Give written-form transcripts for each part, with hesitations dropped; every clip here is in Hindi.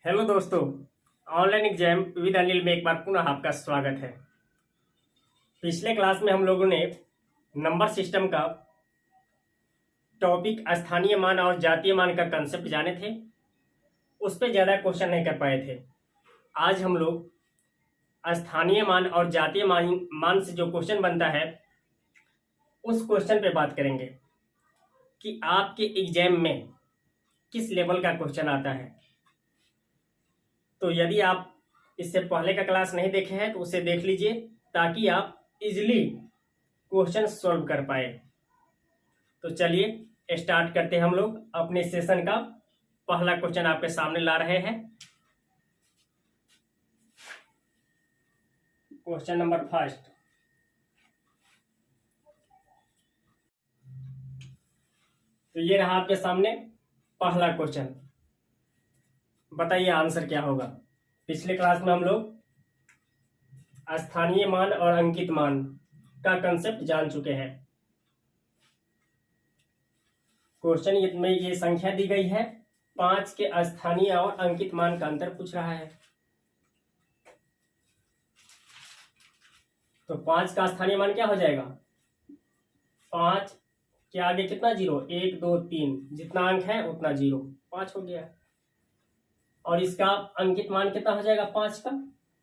हेलो दोस्तों, ऑनलाइन एग्जाम विद अनिल में एक बार पुनः आपका स्वागत है। पिछले क्लास में हम लोगों ने नंबर सिस्टम का टॉपिक स्थानीय मान और जातीय मान का कंसेप्ट जाने थे। उस पर ज़्यादा क्वेश्चन नहीं कर पाए थे। आज हम लोग स्थानीय मान और जातीय मान से जो क्वेश्चन बनता है उस क्वेश्चन पे बात करेंगे कि आपके एग्जाम में किस लेवल का क्वेश्चन आता है। तो यदि आप इससे पहले का क्लास नहीं देखे हैं तो उसे देख लीजिए ताकि आप इजीली क्वेश्चन सॉल्व कर पाए। तो चलिए स्टार्ट करते हैं। हम लोग अपने सेशन का पहला क्वेश्चन आपके सामने ला रहे हैं। Question number first. तो ये रहा आपके सामने पहला क्वेश्चन। बताइए आंसर क्या होगा। पिछले क्लास में हम लोग स्थानीय मान और अंकित मान का कंसेप्ट जान चुके हैं। क्वेश्चन में ये संख्या दी गई है, 5 के स्थानीय और अंकित मान का अंतर पूछ रहा है। तो 5 का स्थानीय मान क्या हो जाएगा? 5 के आगे कितना जीरो? 1 2 3, जितना अंक है उतना जीरो, 5 हो गया। और इसका अंकित मान कितना हो जाएगा? 5 का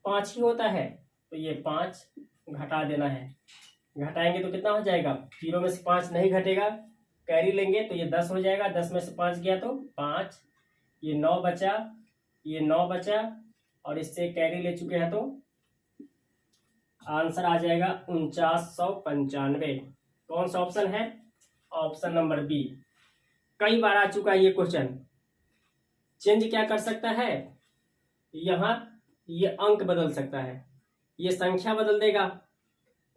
5 ही होता है, तो ये 5 घटा देना है। घटाएंगे तो कितना हो जाएगा? 0 में से 5 नहीं घटेगा, कैरी लेंगे तो ये 10 हो जाएगा। 10 में से 5 गया तो 5, ये 9 बचा, ये 9 बचा और इससे कैरी ले चुके हैं तो आंसर आ जाएगा 4995। कौन सा ऑप्शन है? Option number B. कई बार आ चुका है ये क्वेश्चन। चेंज क्या कर सकता है? यहाँ ये अंक बदल सकता है, ये संख्या बदल देगा,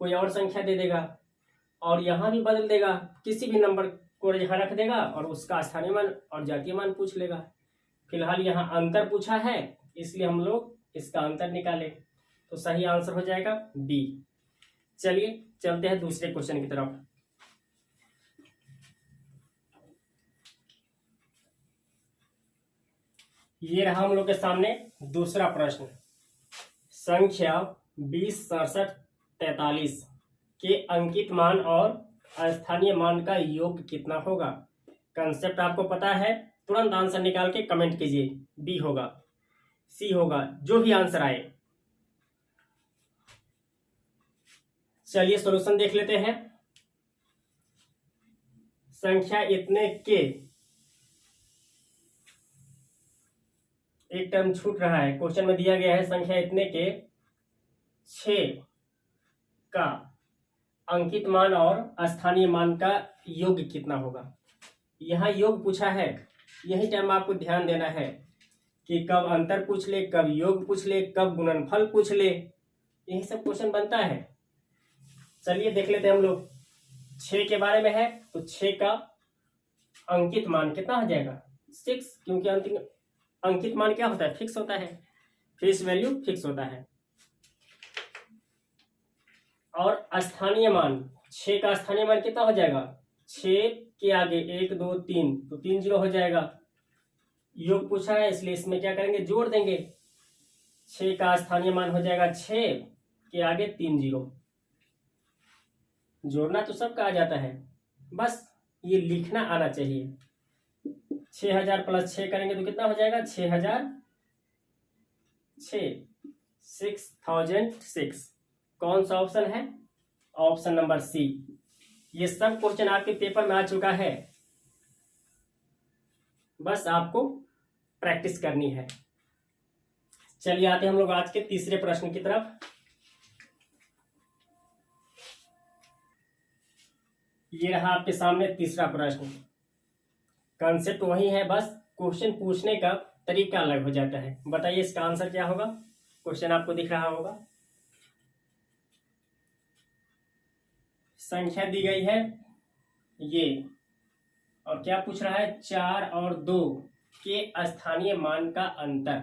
कोई और संख्या दे देगा, और यहाँ भी बदल देगा, किसी भी नंबर को यहाँ रख देगा और उसका स्थानीय मान और जातीय मान पूछ लेगा। फिलहाल यहाँ अंतर पूछा है इसलिए हम लोग इसका अंतर निकाले, तो सही आंसर हो जाएगा बी। चलिए चलते हैं दूसरे क्वेश्चन की तरफ। ये रहा हम लोग के सामने दूसरा प्रश्न। संख्या 20 67 43 के अंकित मान और स्थानीय मान का योग कितना होगा? कंसेप्ट आपको पता है, तुरंत आंसर निकाल के कमेंट कीजिए। बी होगा, सी होगा, जो भी आंसर आए। चलिए सॉल्यूशन देख लेते हैं। संख्या इतने के, एक टर्म छूट रहा है। क्वेश्चन में दिया गया है संख्या इतने के 6 का अंकित मान और स्थानीय मान का योग कितना होगा। यहाँ योग पूछा है, यही टाइम आपको ध्यान देना है कि कब अंतर पूछ ले, कब योग पूछ ले, कब गुणनफल पूछ ले, यही सब क्वेश्चन बनता है। चलिए देख लेते हैं हम लोग। 6 के बारे में है तो 6 का अंकित मान कितना हो जाएगा? 6, क्योंकि अंकित मान क्या होता है? फिक्स होता है, फेस वैल्यू फिक्स होता है। और स्थानीय मान, 6 का स्थानीय मान कितना हो जाएगा? 6 के आगे 1 2 3, तो 3 जीरो हो जाएगा। योग पूछा है इसलिए इसमें क्या करेंगे? जोड़ देंगे। 6 का स्थानीय मान हो जाएगा 6 के आगे 3 जीरो। जोड़ना तो सबका आ जाता है, बस ये लिखना आना चाहिए। 6000 प्लस 6 करेंगे तो कितना हो जाएगा? 6006। कौन सा ऑप्शन है? Option number C. ये सब क्वेश्चन आपके पेपर में आ चुका है, बस आपको प्रैक्टिस करनी है। चलिए आते हैं हम लोग आज के तीसरे प्रश्न की तरफ। ये रहा आपके सामने तीसरा प्रश्न। कंसेप्ट वही है, बस क्वेश्चन पूछने का तरीका अलग हो जाता है। बताइए इसका आंसर क्या होगा? क्वेश्चन आपको दिख रहा होगा। संख्या दी गई है ये, और क्या पूछ रहा है? 4 और 2 के स्थानीय मान का अंतर।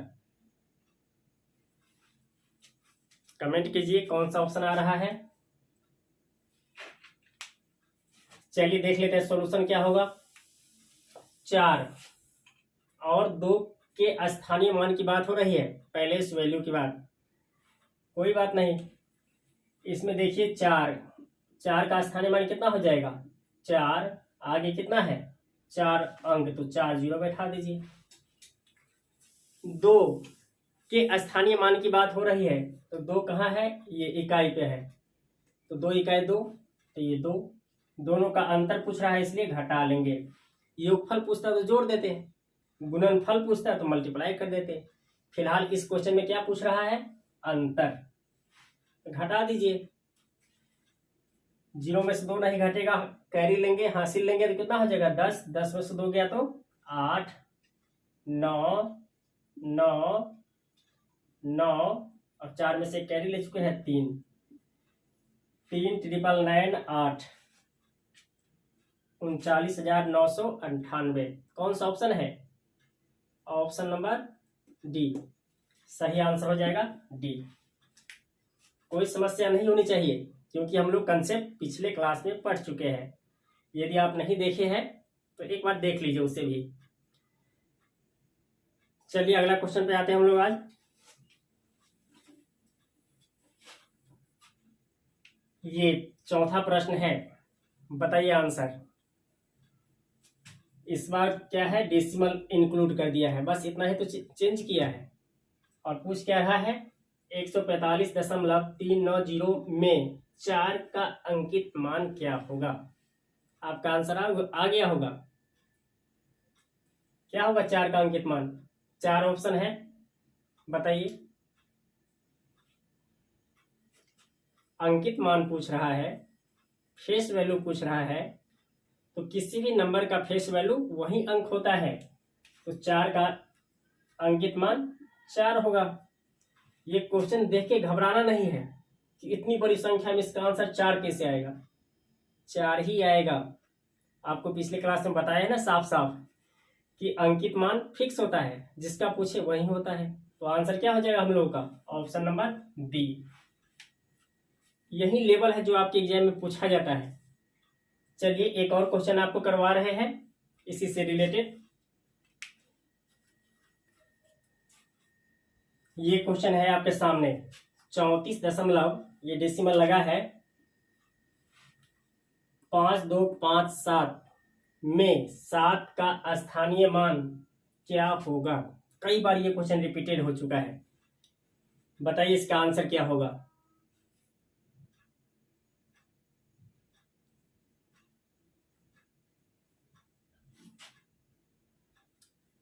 कमेंट कीजिए कौन सा ऑप्शन आ रहा है। चलिए देख लेते हैं सॉल्यूशन क्या होगा। 4 और 2 के स्थानीय मान की बात हो रही है, पहले इस वैल्यू की बात, कोई बात नहीं। इसमें देखिए 4 का स्थानीय मान कितना हो जाएगा 4, आगे कितना है 4 अंक, तो 4 जीरो बैठा दीजिए। 2 के स्थानीय मान की बात हो रही है, तो 2 कहाँ है, ये इकाई पे है, तो 2 इकाई 2, तो ये 2, दोनों का अंतर पूछ रहा है इसलिए घटा लेंगे। योगफल पूछता तो जोड़ देते, गुणनफल पूछता तो मल्टीप्लाई कर देते। फिलहाल इस क्वेश्चन में क्या पूछ रहा है, अंतर, घटा दीजिए। 0 में से 2 नहीं घटेगा, कैरी लेंगे, हासिल लेंगे तो कितना हो जाएगा 10, 10 में से 2 गया तो 8, 9, 9, 9 और 4 में से कैरी ले चुके हैं 3, 3 ट्रिपल 9 8, 39,998। कौन सा ऑप्शन है, ऑप्शन नंबर डी सही आंसर हो जाएगा, डी। कोई समस्या नहीं होनी चाहिए क्योंकि हम लोग कंसेप्ट पिछले क्लास में पढ़ चुके हैं। यदि आप नहीं देखे हैं तो एक बार देख लीजिए उसे भी। चलिए अगला क्वेश्चन पे आते हैं हम लोग आज। ये चौथा प्रश्न है, बताइए आंसर। इस बार क्या है, डेसिमल इंक्लूड कर दिया है, बस इतना ही तो चेंज किया है। और पूछ क्या रहा है, 145.390 में 4 का अंकित मान क्या होगा। आपका आंसर आ गया होगा, क्या होगा 4 का अंकित मान। 4 ऑप्शन है, बताइए। अंकित मान पूछ रहा है, फेस वैल्यू पूछ रहा है, तो किसी भी नंबर का फेस वैल्यू वही अंक होता है, तो 4 का अंकित मान 4 होगा। ये क्वेश्चन देख के घबराना नहीं है कि इतनी बड़ी संख्या में इसका आंसर 4 कैसे आएगा, 4 ही आएगा। आपको पिछले क्लास में बताया है ना साफ साफ कि अंकित मान फिक्स होता है, जिसका पूछे वही होता है। तो आंसर क्या हो जाएगा हम लोगों का, ऑप्शन नंबर बी। यही लेवल है जो आपके एग्जाम में पूछा जाता है। चलिए एक और क्वेश्चन आपको करवा रहे हैं इसी से रिलेटेड। ये क्वेश्चन है आपके सामने 34 ये डेसिमल लगा है 5257 में 7 का स्थानीय मान क्या होगा। कई बार ये क्वेश्चन रिपीटेड हो चुका है, बताइए इसका आंसर क्या होगा।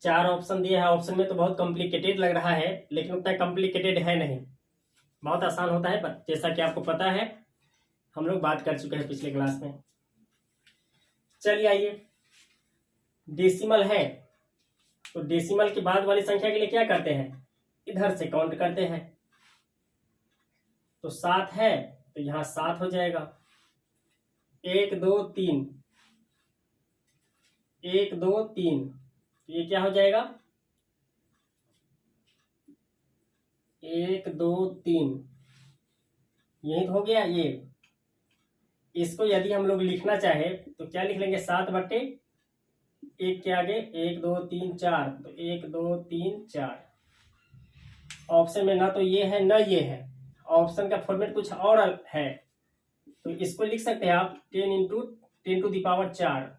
चार ऑप्शन दिया है, ऑप्शन में तो बहुत कॉम्प्लिकेटेड लग रहा है, लेकिन उतना कॉम्प्लिकेटेड है नहीं, बहुत आसान होता है। जैसा कि आपको पता है, हम लोग बात कर चुके हैं पिछले क्लास में। चलिए आइए, डेसिमल है तो डेसिमल के बाद वाली संख्या के लिए क्या करते हैं, इधर से काउंट करते हैं। तो 7 है तो यहाँ 7 हो जाएगा, 1 2 3, 1 2 3, ये क्या हो जाएगा 1 2 3, यही तो हो गया। ये इसको यदि हम लोग लिखना चाहे तो क्या लिख लेंगे, 7/1 के आगे 1 2 3 4, तो 1 2 3 4। ऑप्शन में ना तो ये है ना ये है, ऑप्शन का फॉर्मेट कुछ और है, तो इसको लिख सकते हैं आप 10 × 10⁴,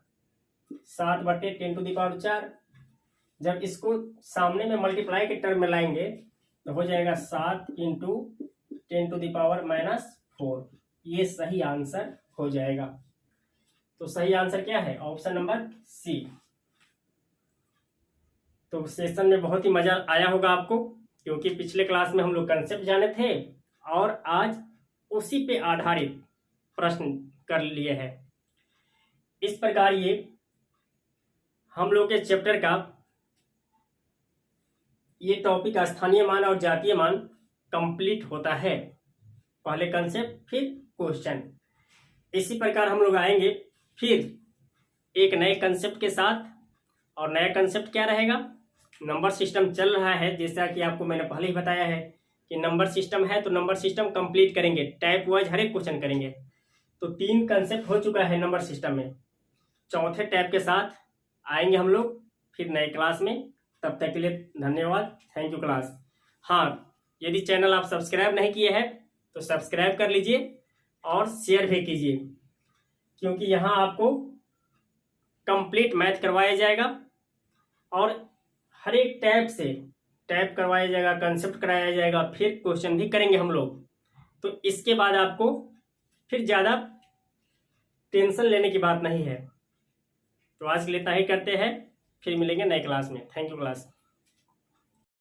7/10⁴। जब इसको सामने में मल्टीप्लाई के टर्म में लाएंगे तो हो जाएगा 7 × 10⁻⁻4। ये सही आंसर हो जाएगा। तो सही आंसर क्या है, ऑप्शन नंबर सी। तो सेशन में बहुत ही मजा आया होगा आपको, क्योंकि पिछले क्लास में हम लोग कंसेप्ट जाने थे और आज उसी पे आधारित प्रश्न कर लिए हैं। इस प्रकार ये हम लोग के चैप्टर का ये टॉपिक स्थानीय मान और जातीय मान कंप्लीट होता है। पहले कंसेप्ट फिर क्वेश्चन, इसी प्रकार हम लोग आएंगे फिर एक नए कंसेप्ट के साथ। और नया कंसेप्ट क्या रहेगा, नंबर सिस्टम चल रहा है, जैसा कि आपको मैंने पहले ही बताया है कि नंबर सिस्टम है तो नंबर सिस्टम कंप्लीट करेंगे, टाइप वाइज हर एक क्वेश्चन करेंगे। तो 3 कंसेप्ट हो चुका है नंबर सिस्टम में, चौथे टाइप के साथ आएंगे हम लोग फिर नए क्लास में। तब तक के लिए धन्यवाद। Thank you class. हाँ, यदि चैनल आप सब्सक्राइब नहीं किए हैं तो सब्सक्राइब कर लीजिए और शेयर भी कीजिए, क्योंकि यहाँ आपको कंप्लीट मैथ करवाया जाएगा और हर एक टैप करवाया जाएगा, कंसेप्ट कराया जाएगा, फिर क्वेश्चन भी करेंगे हम लोग। तो इसके बाद आपको फिर ज़्यादा टेंशन लेने की बात नहीं है। तो आज के लिए इतना ही करते हैं, फिर मिलेंगे नए क्लास में। Thank you class.